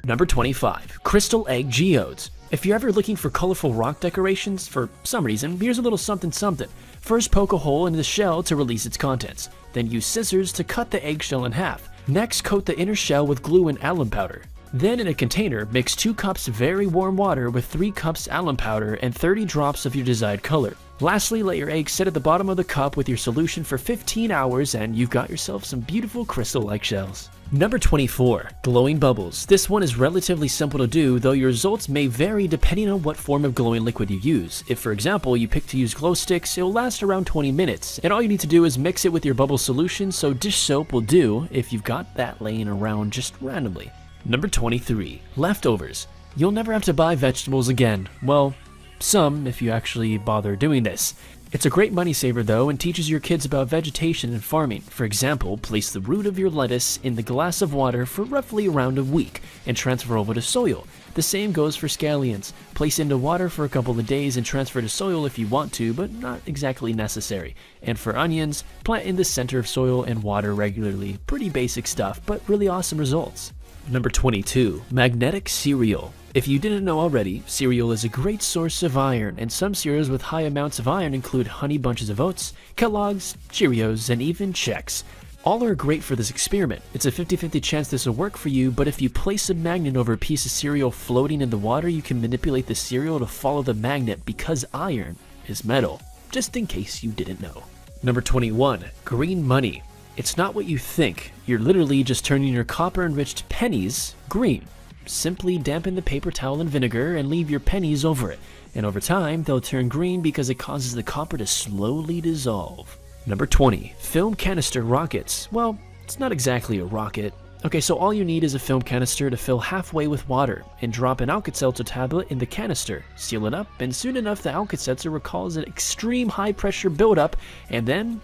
Number 25. Crystal Egg Geodes. If you're ever looking for colorful rock decorations, for some reason, here's a little something something. First, poke a hole in the shell to release its contents. Then use scissors to cut the eggshell in half. Next, coat the inner shell with glue and alum powder. Then in a container, mix 2 cups very warm water with 3 cups alum powder and 30 drops of your desired color. Lastly, let your egg sit at the bottom of the cup with your solution for 15 hours and you've got yourself some beautiful crystal eggshells. Number 24. Glowing Bubbles. This one is relatively simple to do, though your results may vary depending on what form of glowing liquid you use. If, for example, you pick to use glow sticks, it'll last around 20 minutes, and all you need to do is mix it with your bubble solution, so dish soap will do if you've got that laying around just randomly. Number 23. Leftovers. You'll never have to buy vegetables again. Well, some if you actually bother doing this. It's a great money saver though and teaches your kids about vegetation and farming. For example, place the root of your lettuce in the glass of water for roughly around a week and transfer over to soil. The same goes for scallions. Place into water for a couple of days and transfer to soil if you want to, but not exactly necessary. And for onions, plant in the center of soil and water regularly. Pretty basic stuff, but really awesome results. Number 22. Magnetic Cereal. If you didn't know already, cereal is a great source of iron, and some cereals with high amounts of iron include Honey Bunches of Oats, Kellogg's, Cheerios, and even Chex. All are great for this experiment. It's a 50-50 chance this will work for you, but if you place a magnet over a piece of cereal floating in the water, you can manipulate the cereal to follow the magnet because iron is metal. Just in case you didn't know. Number 21. Green Money. It's not what you think. You're literally just turning your copper-enriched pennies green. Simply dampen the paper towel in vinegar and leave your pennies over it. And over time, they'll turn green because it causes the copper to slowly dissolve. Number 20. Film Canister Rockets. Well, it's not exactly a rocket. Okay, so all you need is a film canister to fill halfway with water and drop an Alka-Seltzer tablet in the canister. Seal it up, and soon enough the Alka-Seltzer will cause an extreme high-pressure buildup, and then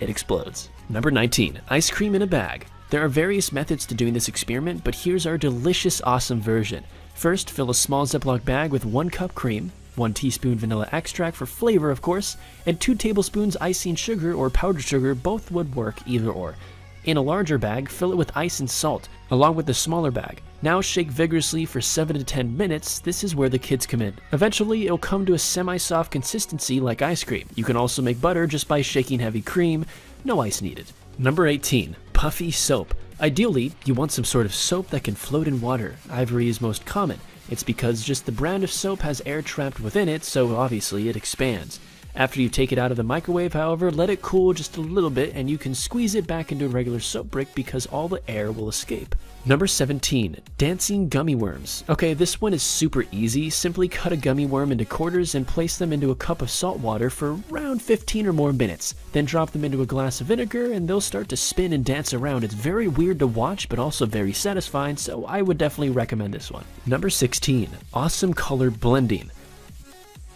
it explodes. Number 19. Ice cream in a bag. There are various methods to doing this experiment, but here's our delicious, awesome version. First, fill a small Ziploc bag with 1 cup cream, 1 teaspoon vanilla extract for flavor, of course, and 2 tablespoons icing sugar or powdered sugar. Both would work either or. In a larger bag, fill it with ice and salt, along with the smaller bag. Now shake vigorously for 7 to 10 minutes. This is where the kids come in. Eventually, it'll come to a semi-soft consistency like ice cream. You can also make butter just by shaking heavy cream. No ice needed. Number 18. Puffy Soap. Ideally, you want some sort of soap that can float in water. Ivory is most common. It's because just the brand of soap has air trapped within it, so obviously it expands. After you take it out of the microwave, however, let it cool just a little bit and you can squeeze it back into a regular soap brick because all the air will escape. Number 17. Dancing Gummy Worms. Okay, this one is super easy. Simply cut a gummy worm into quarters and place them into a cup of salt water for around 15 or more minutes. Then drop them into a glass of vinegar and they'll start to spin and dance around. It's very weird to watch but also very satisfying, so I would definitely recommend this one. Number 16. Awesome Color Blending.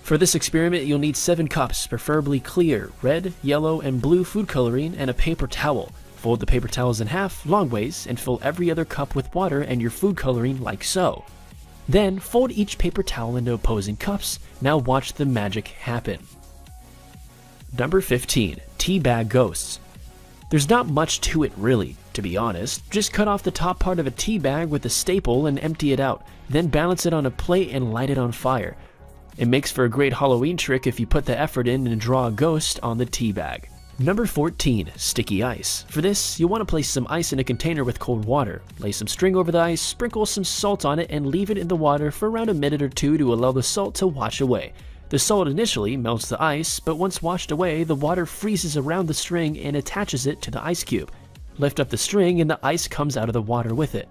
For this experiment, you'll need 7 cups, preferably clear, red, yellow, and blue food coloring, and a paper towel. Fold the paper towels in half, long ways, and fill every other cup with water and your food coloring like so. Then, fold each paper towel into opposing cups. Now watch the magic happen. Number 15. Tea Bag Ghosts. There's not much to it really, to be honest. Just cut off the top part of a tea bag with a staple and empty it out. Then balance it on a plate and light it on fire. It makes for a great Halloween trick if you put the effort in and draw a ghost on the tea bag. Number 14. Sticky Ice. For this, you'll want to place some ice in a container with cold water. Lay some string over the ice, sprinkle some salt on it, and leave it in the water for around a minute or two to allow the salt to wash away. The salt initially melts the ice, but once washed away, the water freezes around the string and attaches it to the ice cube. Lift up the string and the ice comes out of the water with it.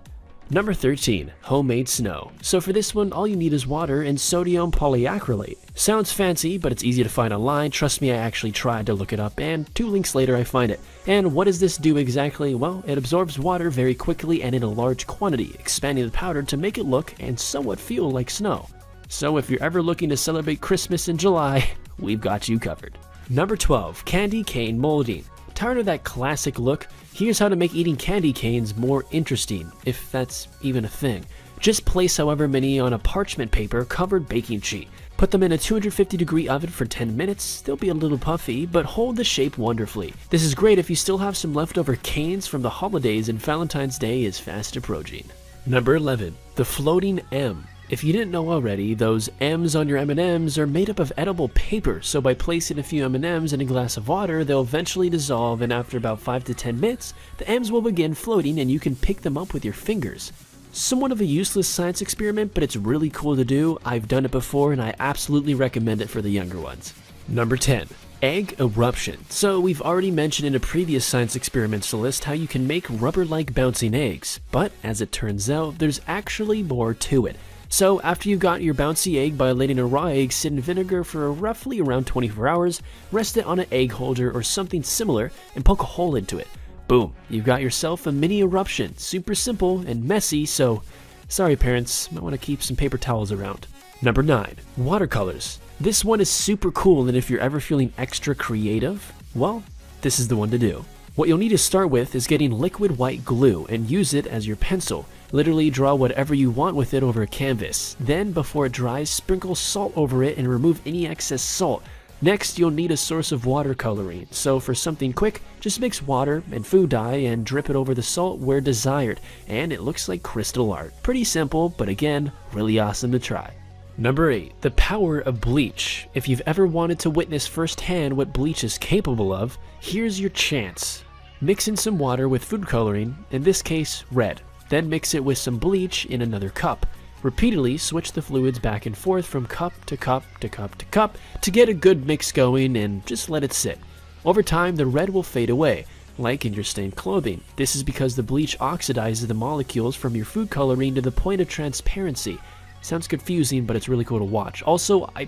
Number 13. Homemade Snow. So for this one, all you need is water and sodium polyacrylate. Sounds fancy, but it's easy to find online. Trust me, I actually tried to look it up, and 2 links later I find it. And what does this do exactly? Well, it absorbs water very quickly and in a large quantity, expanding the powder to make it look and somewhat feel like snow. So if you're ever looking to celebrate Christmas in July, we've got you covered. Number 12. Candy Cane Molding. Tired of that classic look? Here's how to make eating candy canes more interesting, if that's even a thing. Just place however many on a parchment paper covered baking sheet. Put them in a 250-degree oven for 10 minutes. They'll be a little puffy, but hold the shape wonderfully. This is great if you still have some leftover canes from the holidays and Valentine's Day is fast approaching. Number 11. The floating M. If you didn't know already, those M's on your M&Ms are made up of edible paper, so by placing a few M&Ms in a glass of water, they'll eventually dissolve, and after about 5 to 10 minutes, the M's will begin floating and you can pick them up with your fingers. Somewhat of a useless science experiment, but it's really cool to do. I've done it before and I absolutely recommend it for the younger ones. Number 10. Egg eruption. So we've already mentioned in a previous science experiments list how you can make rubber-like bouncing eggs, but as it turns out, there's actually more to it. So after you've got your bouncy egg, by letting a raw egg sit in vinegar for roughly around 24 hours, rest it on an egg holder or something similar and poke a hole into it. Boom, you've got yourself a mini eruption. Super simple and messy, so sorry parents, might want to keep some paper towels around. Number 9. Watercolors. This one is super cool, and if you're ever feeling extra creative, well, this is the one to do. What you'll need to start with is getting liquid white glue and use it as your pencil. Literally draw whatever you want with it over a canvas. Then, before it dries, sprinkle salt over it and remove any excess salt. Next, you'll need a source of watercoloring. So for something quick, just mix water and food dye and drip it over the salt where desired, and it looks like crystal art. Pretty simple, but again, really awesome to try. Number 8. The power of bleach. If you've ever wanted to witness firsthand what bleach is capable of, here's your chance. Mix in some water with food coloring, in this case red. Then mix it with some bleach in another cup. Repeatedly switch the fluids back and forth from cup to cup to cup to cup to get a good mix going, and just let it sit. Over time, the red will fade away, like in your stained clothing. This is because the bleach oxidizes the molecules from your food coloring to the point of transparency. Sounds confusing, but it's really cool to watch. Also, I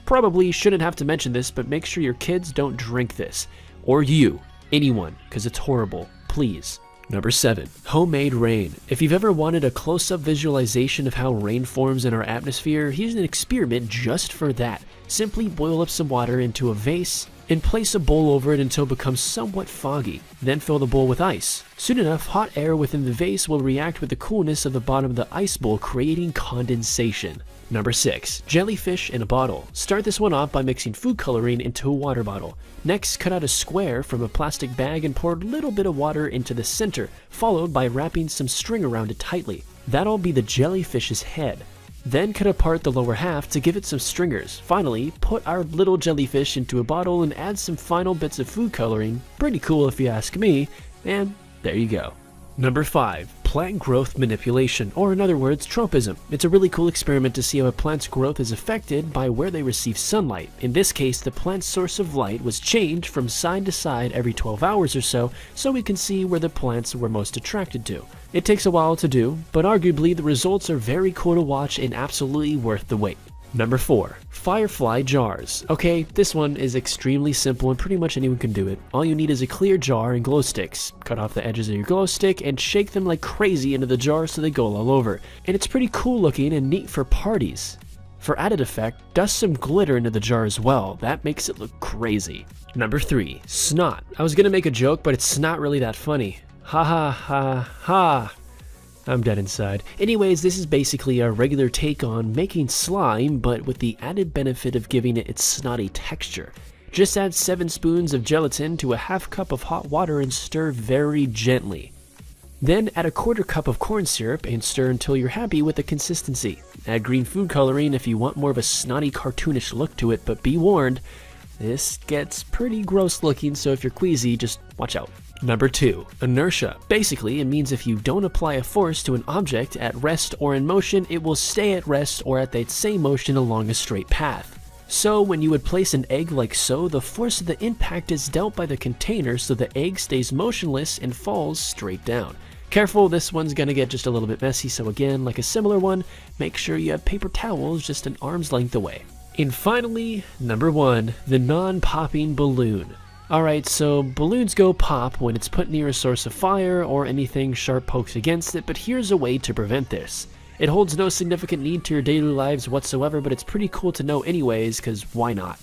probably shouldn't have to mention this, but make sure your kids don't drink this. Or you. Anyone, because it's horrible. Please. Number 7. Homemade rain. If you've ever wanted a close-up visualization of how rain forms in our atmosphere, here's an experiment just for that. Simply boil up some water into a vase and place a bowl over it until it becomes somewhat foggy. Then fill the bowl with ice. Soon enough, hot air within the vase will react with the coolness of the bottom of the ice bowl, creating condensation. Number 6. Jellyfish in a bottle. Start this one off by mixing food coloring into a water bottle. Next, cut out a square from a plastic bag and pour a little bit of water into the center, followed by wrapping some string around it tightly. That'll be the jellyfish's head. Then cut apart the lower half to give it some stringers. Finally, put our little jellyfish into a bottle and add some final bits of food coloring. Pretty cool if you ask me, and there you go. Number 5. Plant growth manipulation, or in other words, tropism. It's a really cool experiment to see how a plant's growth is affected by where they receive sunlight. In this case, the plant's source of light was changed from side to side every 12 hours or so we can see where the plants were most attracted to. It takes a while to do, but arguably the results are very cool to watch and absolutely worth the wait. Number 4. Firefly jars. Okay, this one is extremely simple and pretty much anyone can do it. All you need is a clear jar and glow sticks. Cut off the edges of your glow stick and shake them like crazy into the jar so they go all over. And it's pretty cool looking and neat for parties. For added effect, dust some glitter into the jar as well. That makes it look crazy. Number 3. Snot. I was gonna make a joke, but it's not really that funny. Ha ha ha ha. I'm dead inside. Anyways, this is basically a regular take on making slime, but with the added benefit of giving it its snotty texture. Just add 7 spoons of gelatin to a half cup of hot water and stir very gently. Then add a 1/4 cup of corn syrup and stir until you're happy with the consistency. Add green food coloring if you want more of a snotty cartoonish look to it, but be warned, this gets pretty gross looking, so if you're queasy, just watch out. Number 2. Inertia. Basically, it means if you don't apply a force to an object at rest or in motion, it will stay at rest or at that same motion along a straight path. So when you would place an egg like so, the force of the impact is dealt by the container so the egg stays motionless and falls straight down. Careful, this one's gonna get just a little bit messy, so again, like a similar one, make sure you have paper towels just an arm's length away. And finally, number 1, the non-popping balloon. Alright, so balloons go pop when it's put near a source of fire or anything sharp pokes against it, but here's a way to prevent this. It holds no significant need to your daily lives whatsoever, but it's pretty cool to know anyways, cause why not?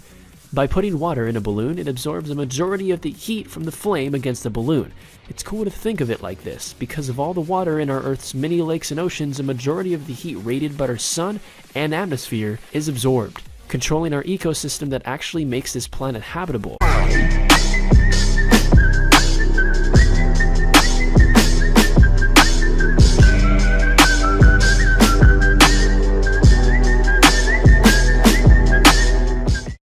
By putting water in a balloon, it absorbs a majority of the heat from the flame against the balloon. It's cool to think of it like this. Because of all the water in our Earth's many lakes and oceans, a majority of the heat radiated by our sun and atmosphere is absorbed, controlling our ecosystem that actually makes this planet habitable.